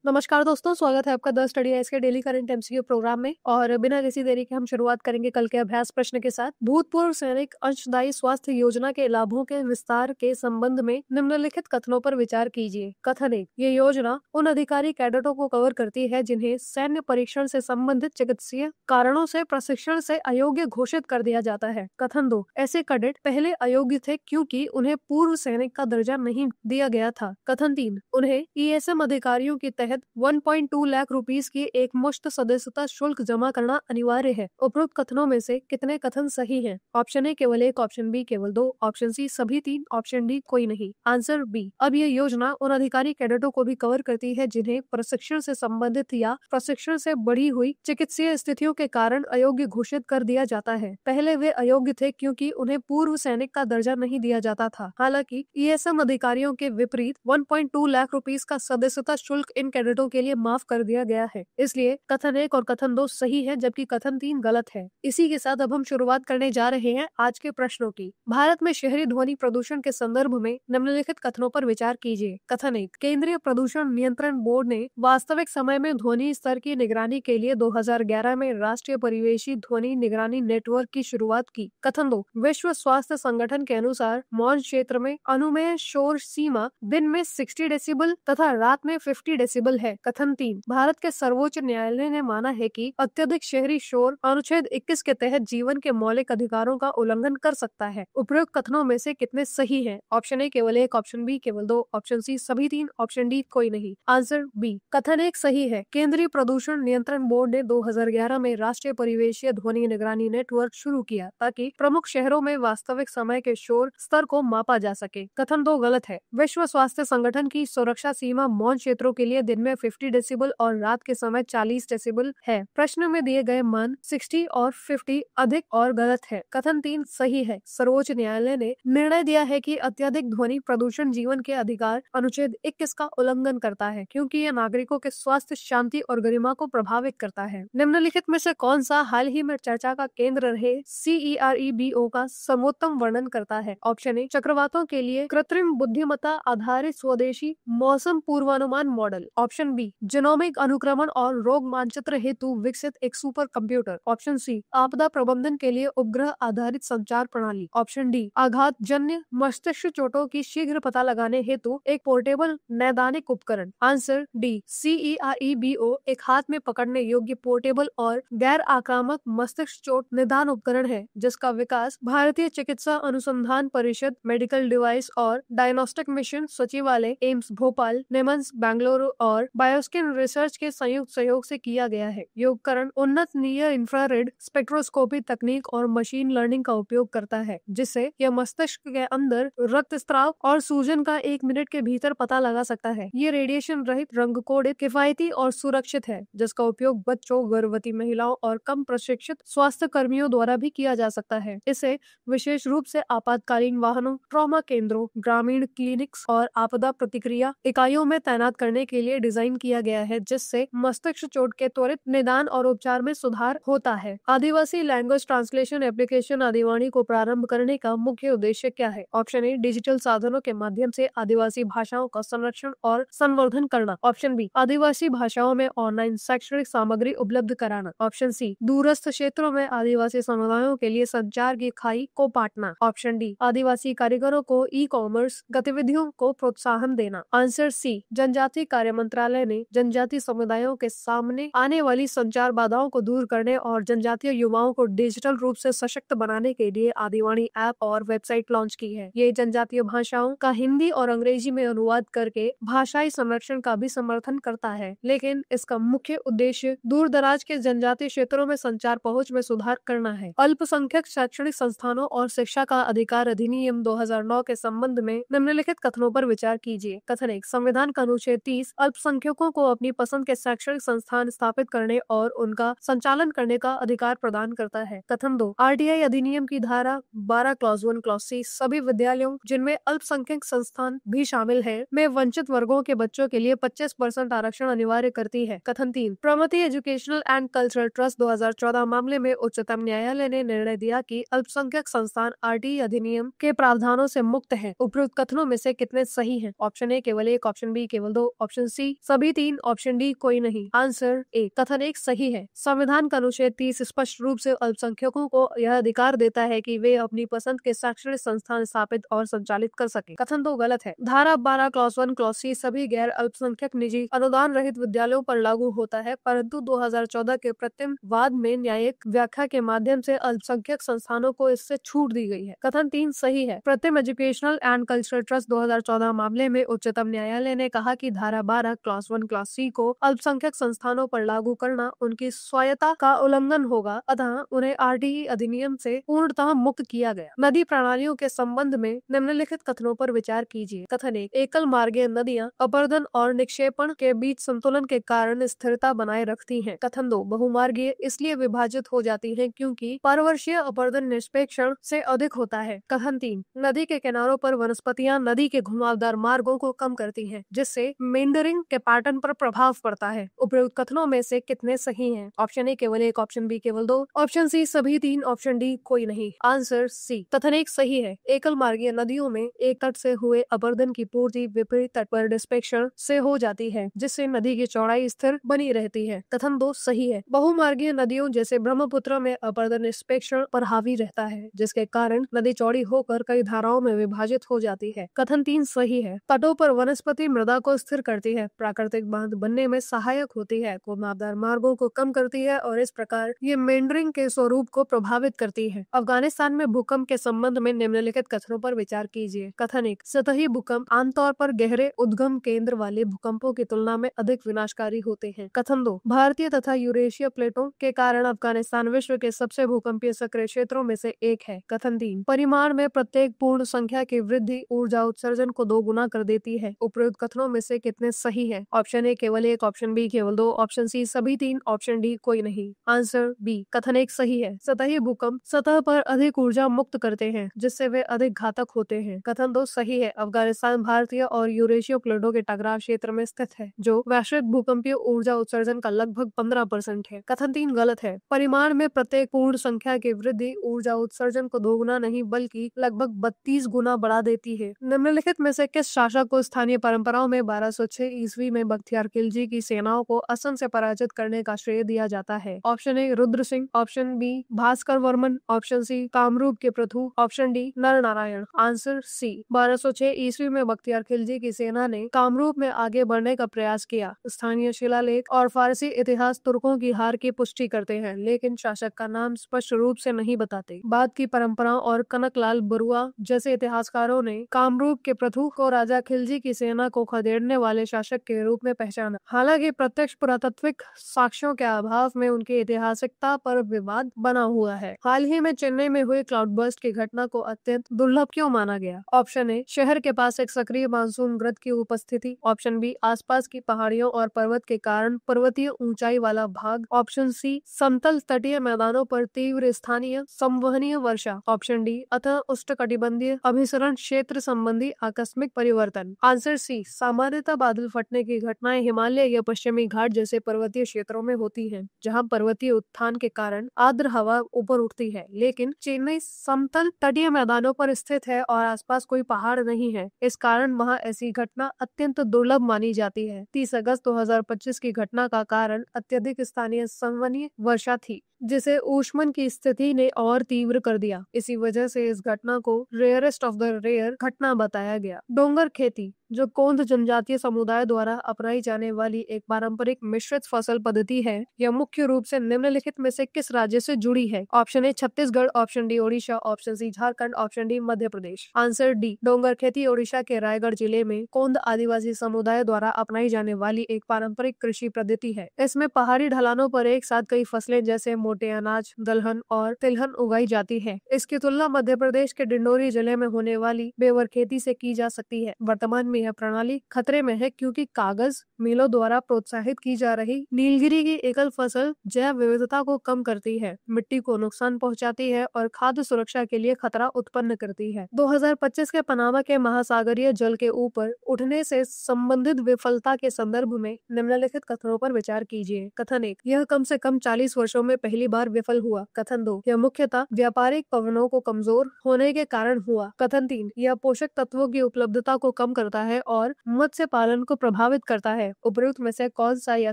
नमस्कार दोस्तों, स्वागत है आपका द स्टडी एस के डेली करंट एमसीक्यू प्रोग्राम में। और बिना किसी देरी के हम शुरुआत करेंगे कल के अभ्यास प्रश्न के साथ। भूतपूर्व सैनिक अंशदायी स्वास्थ्य योजना के लाभों के विस्तार के संबंध में निम्नलिखित कथनों पर विचार कीजिए। कथन 1, ये योजना उन अधिकारी कैडेटों को कवर करती है जिन्हें सैन्य परीक्षण से संबंधित चिकित्सीय कारणों से प्रशिक्षण से अयोग्य घोषित कर दिया जाता है। कथन 2, ऐसे कैडेट पहले अयोग्य थे क्योंकि उन्हें पूर्व सैनिक का दर्जा नहीं दिया गया था। कथन 3, उन्हें ईएसएम अधिकारियों के तहत 1.2 लाख रुपीस की एक मुश्त सदस्यता शुल्क जमा करना अनिवार्य है। उपरोक्त कथनों में से कितने कथन सही हैं? ऑप्शन ए केवल 1, ऑप्शन बी केवल 2, ऑप्शन सी सभी 3, ऑप्शन डी कोई नहीं। Answer B. अब यह योजना उन अधिकारी कैडेटों को भी कवर करती है जिन्हें प्रशिक्षण से संबंधित या प्रशिक्षण से बढ़ी हुई चिकित्सीय स्थितियों के कारण अयोग्य घोषित कर दिया जाता है। पहले वे अयोग्य थे क्योंकि उन्हें पूर्व सैनिक का दर्जा नहीं दिया जाता था। हालांकि ईएसएम अधिकारियों के विपरीत 1.2 लाख रुपीस का सदस्यता शुल्क इन कैडेटों के लिए माफ कर दिया गया है। इसलिए कथन 1 और कथन 2 सही है जबकि कथन 3 गलत है। इसी के साथ अब हम शुरुआत करने जा रहे हैं आज के प्रश्नों की। भारत में शहरी ध्वनि प्रदूषण के संदर्भ में निम्नलिखित कथनों पर विचार कीजिए। कथन 1, केंद्रीय प्रदूषण नियंत्रण बोर्ड ने वास्तविक समय में ध्वनि स्तर की निगरानी के लिए 2011 में राष्ट्रीय परिवेशी ध्वनि निगरानी नेटवर्क की शुरुआत की। कथन 2, विश्व स्वास्थ्य संगठन के अनुसार मौन क्षेत्र में अनुमेय शोर सीमा दिन में 60 डेसिबल तथा रात में 50 डेसिबल है। कथन 3, भारत के सर्वोच्च न्यायालय ने माना है कि अत्यधिक शहरी शोर अनुच्छेद 21 के तहत जीवन के मौलिक अधिकारों का उल्लंघन कर सकता है। उपरोक्त कथनों में से कितने सही हैं? ऑप्शन ए केवल 1, ऑप्शन बी केवल 2, ऑप्शन सी सभी 3, ऑप्शन डी कोई नहीं। Answer B. कथन 1 सही है। केंद्रीय प्रदूषण नियंत्रण बोर्ड ने 2011 में राष्ट्रीय परिवेशीय ध्वनि निगरानी नेटवर्क शुरू किया ताकि प्रमुख शहरों में वास्तविक समय के शोर स्तर को मापा जा सके। कथन 2 गलत है। विश्व स्वास्थ्य संगठन की सुरक्षा सीमा मौन क्षेत्रों के लिए दिन में 50 डेसिबल और रात के समय 40 डेसिबल है। प्रश्न में दिए गए मान 60 और 50 अधिक और गलत है। कथन 3 सही है। सर्वोच्च न्यायालय ने निर्णय दिया है कि अत्यधिक ध्वनि प्रदूषण जीवन के अधिकार अनुच्छेद 21 का उल्लंघन करता है क्योंकि यह नागरिकों के स्वास्थ्य, शांति और गरिमा को प्रभावित करता है। निम्नलिखित में से कौन सा हाल ही में चर्चा का केंद्र रहे CEREBO का सर्वोत्तम वर्णन करता है? ऑप्शन ए, चक्रवातों के लिए कृत्रिम बुद्धिमत्ता आधारित स्वदेशी मौसम पूर्वानुमान मॉडल। ऑप्शन बी, जीनोमिक अनुक्रमण और रोग मानचित्र हेतु विकसित एक सुपर कंप्यूटर। ऑप्शन सी, आपदा प्रबंधन के लिए उपग्रह आधारित संचार प्रणाली। ऑप्शन डी, आघात जन्य मस्तिष्क चोटों की शीघ्र पता लगाने हेतु एक पोर्टेबल नैदानिक उपकरण। आंसर डी, CEREBO एक हाथ में पकड़ने योग्य पोर्टेबल और गैर आक्रामक मस्तिष्क चोट निदान उपकरण है जिसका विकास भारतीय चिकित्सा अनुसंधान परिषद, मेडिकल डिवाइस और डायग्नोस्टिक मिशन सचिवालय, एम्स भोपाल, निमंस बेंगलुरु और बायोस्किन रिसर्च के संयुक्त सहयोग से किया गया है। ये उपकरण उन्नत नियर इंफ्रारेड स्पेक्ट्रोस्कोपी तकनीक और मशीन लर्निंग का उपयोग करता है जिससे यह मस्तिष्क के अंदर रक्तस्राव और सूजन का 1 मिनट के भीतर पता लगा सकता है। ये रेडिएशन रहित, रंग कोडित, किफायती और सुरक्षित है जिसका उपयोग बच्चों, गर्भवती महिलाओं और कम प्रशिक्षित स्वास्थ्य कर्मियों द्वारा भी किया जा सकता है। इसे विशेष रूप से आपातकालीन वाहनों, ट्रॉमा केंद्रों, ग्रामीण क्लिनिक्स और आपदा प्रतिक्रिया इकाइयों में तैनात करने के लिए डिजाइन किया गया है जिससे मस्तिष्क चोट के त्वरित निदान और उपचार में सुधार होता है। आदिवासी लैंग्वेज ट्रांसलेशन एप्लीकेशन आदिवाणी को प्रारंभ करने का मुख्य उद्देश्य क्या है? ऑप्शन ए, डिजिटल साधनों के माध्यम से आदिवासी भाषाओं का संरक्षण और संवर्धन करना। ऑप्शन बी, आदिवासी भाषाओं में ऑनलाइन शैक्षणिक सामग्री उपलब्ध कराना। ऑप्शन सी, दूरस्थ क्षेत्रों में आदिवासी समुदायों के लिए संचार की खाई को पाटना। ऑप्शन डी, आदिवासी कारीगरों को ई-कॉमर्स गतिविधियों को प्रोत्साहन देना। आंसर सी, जनजातीय कार्य मंत्रालय ने जनजातीय समुदायों के सामने आने वाली संचार बाधाओं को दूर करने और जनजातीय युवाओं को डिजिटल रूप से सशक्त बनाने के लिए आदिवाणी ऐप और वेबसाइट लॉन्च की है। ये जनजातीय भाषाओं का हिंदी और अंग्रेजी में अनुवाद करके भाषाई संरक्षण का भी समर्थन करता है, लेकिन इसका मुख्य उद्देश्य दूर दराज के जनजातीय क्षेत्रों में संचार पहुंच में सुधार करना है। अल्पसंख्यक शैक्षणिक संस्थानों और शिक्षा का अधिकार अधिनियम 2009 के संबंध में निम्नलिखित कथनों पर विचार कीजिए। कथन 1, संविधान का अनुच्छेद 30 अल्पसंख्यकों को अपनी पसंद के शैक्षणिक संस्थान स्थापित करने और उनका संचालन करने का अधिकार प्रदान करता है। कथन 2, RTI अधिनियम की धारा 12 क्लॉज 1 क्लॉज C सभी विद्यालयों जिनमें अल्पसंख्यक संस्थान भी शामिल है में वंचित वर्गों के बच्चों के लिए 25% आरक्षण अनिवार्य करती है। कथन 3, Pramati educational and cultural trust 2014 मामले में उच्चतम न्यायालय ने निर्णय दिया कि अल्पसंख्यक संस्थान RTI अधिनियम के प्रावधानों से मुक्त है। उपरोक्त कथनों में से कितने सही हैं? ऑप्शन ए केवल 1, ऑप्शन बी केवल 2, ऑप्शन सी सी सभी 3 ऑप्शन डी कोई नहीं। आंसर ए कथन एक सही है। संविधान का अनुच्छेद 30 स्पष्ट रूप से अल्पसंख्यकों को यह अधिकार देता है कि वे अपनी पसंद के शैक्षणिक संस्थान स्थापित और संचालित कर सके। कथन 2 गलत है। धारा 12 क्लॉज 1 क्लॉज सी सभी गैर अल्पसंख्यक निजी अनुदान रहित विद्यालयों पर लागू होता है, परंतु 2014 के प्रतिम वाद में न्यायिक व्याख्या के माध्यम से अल्पसंख्यक संस्थानों को इससे छूट दी गई है। कथन 3 सही है। प्रतिम एजुकेशनल एंड कल्चरल ट्रस्ट 2014 मामले में उच्चतम न्यायालय ने कहा कि धारा 12 क्लॉज 1 क्लॉज सी को अल्पसंख्यक संस्थानों पर लागू करना उनकी स्वायत्ता का उल्लंघन होगा, अतः उन्हें आरटीई अधिनियम से पूर्णतः मुक्त किया गया। नदी प्रणालियों के संबंध में निम्नलिखित कथनों पर विचार कीजिए। कथन 1 एकल मार्गीय नदियां अपरदन और निक्षेपण के बीच संतुलन के कारण स्थिरता बनाए रखती हैं। कथन 2 बहुमार्गीय इसलिए विभाजित हो जाती हैं क्योंकि परवर्षीय अपरदन निष्पेक्षण से अधिक होता है। कथन 3 नदी के किनारों पर वनस्पतियां नदी के घुमावदार मार्गों को कम करती हैं, जिससे मेंडरिंग के पैटर्न पर प्रभाव पड़ता है। उपयुक्त कथनों में से कितने सही हैं? ऑप्शन ए केवल 1, ऑप्शन बी केवल 2, ऑप्शन सी सभी 3, ऑप्शन डी कोई नहीं। आंसर सी कथन 1 सही है। एकल मार्गीय नदियों में एक तट से हुए अपरदन की पूर्ति विपरीत तट पर निष्पेक्षण से हो जाती है, जिससे नदी की चौड़ाई स्थिर बनी रहती है। कथन 2 सही है। बहुमार्गीय नदियों जैसे ब्रह्मपुत्र में अपरदन निष्पेक्षण पर हावी रहता है, जिसके कारण नदी चौड़ी होकर कई धाराओं में विभाजित हो जाती है। कथन 3 सही है। तटों पर वनस्पति मृदा को स्थिर करती है, प्राकृतिक बांध बनने में सहायक होती है, घुमावदार मार्गों को कम करती है और इस प्रकार ये मेंडरिंग के स्वरूप को प्रभावित करती है। अफगानिस्तान में भूकंप के संबंध में निम्नलिखित कथनों पर विचार कीजिए। कथन 1 सतही भूकंप आमतौर पर गहरे उद्गम केंद्र वाले भूकंपों की तुलना में अधिक विनाशकारी होते हैं। कथन 2 भारतीय तथा यूरेशिया प्लेटों के कारण अफगानिस्तान विश्व के सबसे भूकंपीय सक्रिय क्षेत्रों में से एक है। कथन 3 परिमाण में प्रत्येक पूर्ण संख्या की वृद्धि ऊर्जा उत्सर्जन को 2 गुना कर देती है। उपयुक्त कथनों में से कितने सही है? ऑप्शन ए केवल 1, ऑप्शन बी केवल 2, ऑप्शन सी सभी 3, ऑप्शन डी कोई नहीं। आंसर बी कथन 1 सही है। सतही भूकंप सतह पर अधिक ऊर्जा मुक्त करते हैं, जिससे वे अधिक घातक होते हैं। कथन 2 सही है। अफगानिस्तान भारतीय और यूरेशिया प्लेटों के टकराव क्षेत्र में स्थित है, जो वैश्विक भूकंपीय ऊर्जा उत्सर्जन का लगभग 15% है। कथन 3 गलत है। परिमाण में प्रत्येक पूर्ण संख्या की वृद्धि ऊर्जा उत्सर्जन को 2 गुना नहीं बल्कि लगभग 32 गुना बढ़ा देती है। निम्नलिखित में से किस शासक को स्थानीय परंपराओं में 1206 ईस्वी में बख्तियार खिलजी की सेनाओं को असम से पराजित करने का श्रेय दिया जाता है? Option A Rudra Singh, option B Bhaskar Varman, option C Kamrup के प्रथु, ऑप्शन डी नर नारायण। आंसर सी 1206 ईस्वी में बख्तियार खिलजी की सेना ने कामरूप में आगे बढ़ने का प्रयास किया। स्थानीय शिलालेख और फारसी इतिहास तुर्कों की हार की पुष्टि करते हैं, लेकिन शासक का नाम स्पष्ट रूप से नहीं बताते। बाद की परंपराओं और कनकलाल बरुआ जैसे इतिहासकारों ने कामरूप के प्रथु को राजा खिलजी की सेना को खदेड़ने वाले शासक के रूप में पहचाना। हालांकि प्रत्यक्ष पुरातात्विक साक्ष्यों के अभाव में उनकी ऐतिहासिकता पर विवाद बना हुआ है। हाल ही में चेन्नई में हुए क्लाउडबर्स्ट की घटना को अत्यंत दुर्लभ क्यों माना गया? ऑप्शन ए शहर के पास एक सक्रिय मानसून ग्रत की उपस्थिति, ऑप्शन बी आसपास की पहाड़ियों और पर्वत के कारण पर्वतीय ऊंचाई वाला भाग, ऑप्शन सी समतल तटीय मैदानों पर तीव्र स्थानीय संवहनीय वर्षा, ऑप्शन डी अतः उष्णकटिबंधीय अभिसरण क्षेत्र संबंधी आकस्मिक परिवर्तन। आंसर सी सामान्यतः बादल फटने की घटनाएं हिमालय या पश्चिमी घाट जैसे पर्वतीय क्षेत्रों में होती हैं, जहां पर्वतीय उत्थान के कारण आर्द्र हवा ऊपर उठती है। लेकिन चेन्नई समतल तटीय मैदानों पर स्थित है और आसपास कोई पहाड़ नहीं है, इस कारण वहां ऐसी घटना अत्यंत दुर्लभ मानी जाती है। 30 अगस्त 2025 की घटना का कारण अत्यधिक स्थानीय संवहनीय वर्षा थी, जिसे ऊष्मन की स्थिति ने और तीव्र कर दिया। इसी वजह से इस घटना को रेयरेस्ट ऑफ द रेयर घटना बताया गया। डोंगर खेती, जो कोंद जनजातीय समुदाय द्वारा अपनाई जाने वाली एक पारंपरिक मिश्रित फसल पद्धति है, यह मुख्य रूप से निम्नलिखित में से किस राज्य से जुड़ी है? Option A Chhattisgarh, option D Odisha, option C Jharkhand, option D Madhya Pradesh. Answer D डोंगर खेती ओडिशा के रायगढ़ जिले में कोंद आदिवासी समुदाय द्वारा अपनाई जाने वाली एक पारंपरिक कृषि पद्धति है। इसमें पहाड़ी ढलानों पर एक साथ कई फसलें जैसे मोटे अनाज, दलहन और तिलहन उगाई जाती है। इसकी तुलना मध्य प्रदेश के डिंडोरी जिले में होने वाली बेवर खेती से की जा सकती है। वर्तमान में यह प्रणाली खतरे में है क्योंकि कागज मिलों द्वारा प्रोत्साहित की जा रही नीलगिरी की एकल फसल जैव विविधता को कम करती है, मिट्टी को नुकसान पहुंचाती है और खाद्य सुरक्षा के लिए खतरा उत्पन्न करती है। 2025 के पनामा के महासागरीय जल के ऊपर उठने से संबंधित विफलता के संदर्भ में निम्नलिखित कथनों पर विचार कीजिए। कथन 1 यह कम से कम 40 वर्षों में पहली बार विफल हुआ। कथन 2 यह मुख्यतः व्यापारिक पवनों को कमजोर होने के कारण हुआ। कथन 3 यह पोषक तत्वों की उपलब्धता को कम करता है और मत्स्य पालन को प्रभावित करता है। उपयुक्त में से कौन सा या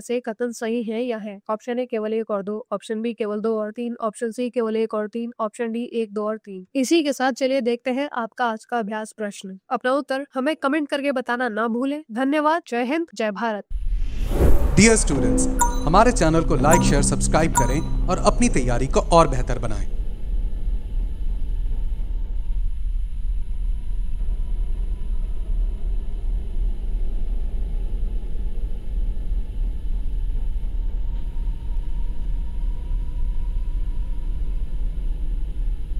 से कथन सही है या है? ऑप्शन ए केवल 1 और 2, ऑप्शन बी केवल 2 और 3, ऑप्शन सी केवल 1 और 3, ऑप्शन डी 1, 2 और 3। इसी के साथ चलिए देखते हैं आपका आज का अभ्यास प्रश्न। अपना उत्तर हमें कमेंट करके बताना ना भूलें। धन्यवाद। जय हिंद, जय भारत। डियर स्टूडेंट्स, हमारे चैनल को लाइक, शेयर, सब्सक्राइब करें और अपनी तैयारी को और बेहतर बनाएं।